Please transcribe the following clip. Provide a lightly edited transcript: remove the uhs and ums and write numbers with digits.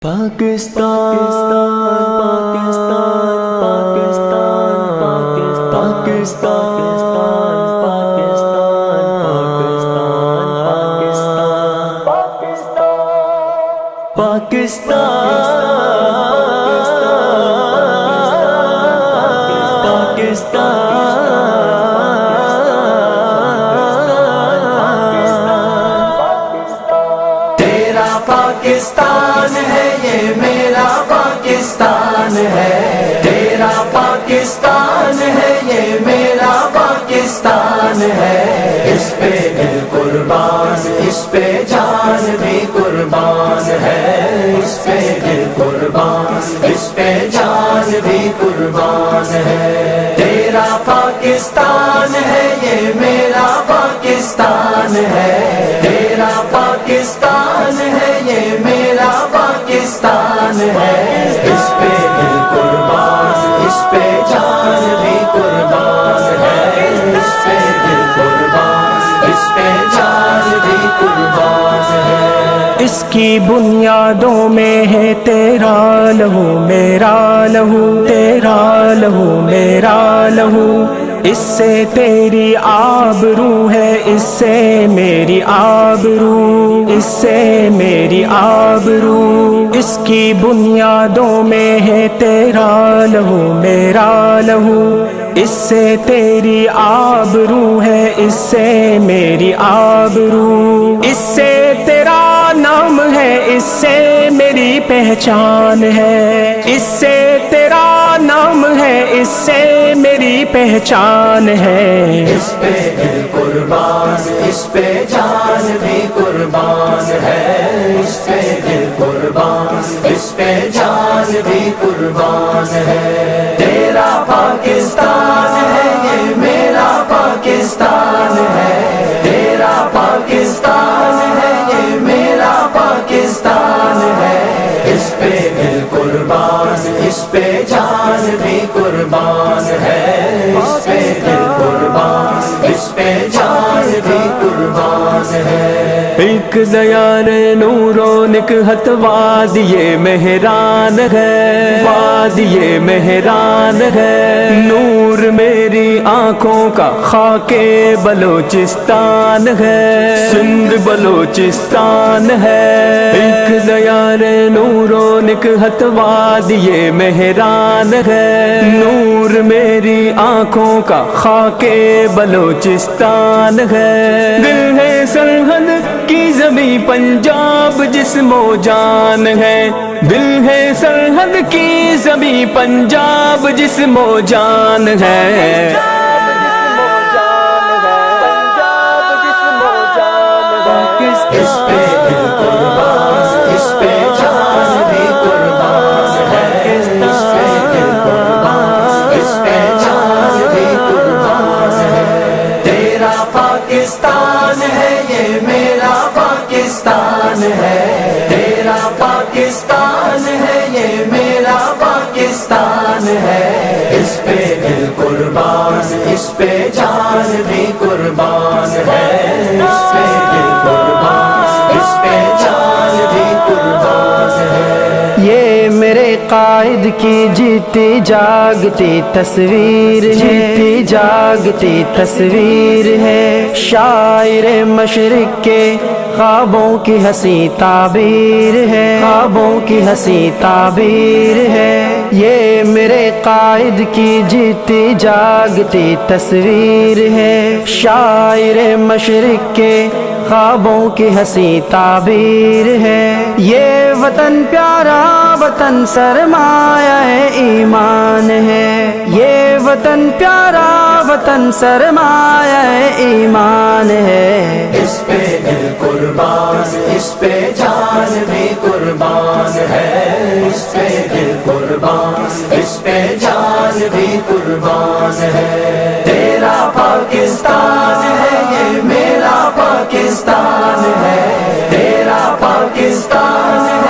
پاکستان پاکستان پاکستان پاکستان پاکستان پاکستان ہے یہ میرا پاکستان ہے، تیرا پاکستان ہے یہ میرا پاکستان ہے، اس پہ دل قربان، اس پہ جان بھی قربان ہے، اس پہ دل قربان، اس پہ جان بھی قربان ہے، تیرا پاکستان ہے یہ میرا پاکستان ہے، تیرا پاکستان ہے یہ میرا پاکستان ہے، اس پہ دل قربان، اس پہ جان بھی قربان ہے، اس پہ دل قربان، اس پہ جان بھی قربان ہے، اس کی بنیادوں میں ہے تیرا لہو میرا لہو، تیرا لہو میرا لہو، اس سے تیری آبرو ہے، اس سے میری آبرو، اس سے میری آبرو، اس کی بنیادوں میں ہے تیرا لہو میرا لہو، اس سے تیری آبرو ہے، اس سے میری آبرو، اس سے تیرا نام ہے، اس سے میری پہچان ہے، اس سے تیرا نام ہے، اس سے میری پہچان ہے، اس پہ دل قربان، اس پہ جان بھی قربان ہے، اس پہ دل قربان، اس پہ جان بھی قربان ہے، تیرا پاکستان ہے یہ میرا پاکستان ہے، تیرا پاکستان ہے یہ میرا پاکستان ہے، اس پہ دل قربان، اس پہ جان بھی قربان ہے، اس پہ دل قربان، اس پہ جان بھی قربان ہے، ایک دیار نورو نکہت وادی مہران ہے، وادی مہران ہے، نور میری آنکھوں کا خاک بلوچستان ہے، سندھ بلوچستان ہے، ایک دیار نورو نکہت وادی مہران ہے، نور میری آنکھوں کا خاک بلوچستان ہے، دل ہے سرحد کی زمیں پنجاب جسم و جان ہے، دل ہے سرحد کی زمیں پنجاب جسم و جان ہے، اس پہ دل قربان، اس پہ جان بھی قربان ہے، اس پہ دل قربان، اس پہ جان بھی قربان ہے، تیرا پاکستان ہے یہ میرا پاکستان ہے، تیرا پاکستان ہے یہ میرا پاکستان ہے، اس پہ دل قربان، اس پہ جان بھی قربان ہے، اس پہ دل قربان، اس پہ جان بھی قربان ہے، یہ میرے قائد کی جیتی جاگتی تصویر ہے، جیتی جاگتی تصویر ہے، شاعر مشرق کے خوابوں کی ہنسی تعبیر ہے، خوابوں کی ہنسی تعبیر ہے، یہ میرے قائد کی جیتی جاگتی تصویر ہے، شاعر مشرق کے خوابوں کی ہنسی تعبیر ہے، یہ وطن پیارا وطن سرمایہ ایمان ہے، یہ وطن پیارا وطن سرمایہ ایمان ہے، اس پہ دل قربان، اس پہ جان بھی قربان ہے، اس پہ دل قربان، اس پہ جان بھی قربان ہے، تیرا پاکستان ہے یہ میرا پاکستان ہے، تیرا پاکستان ہے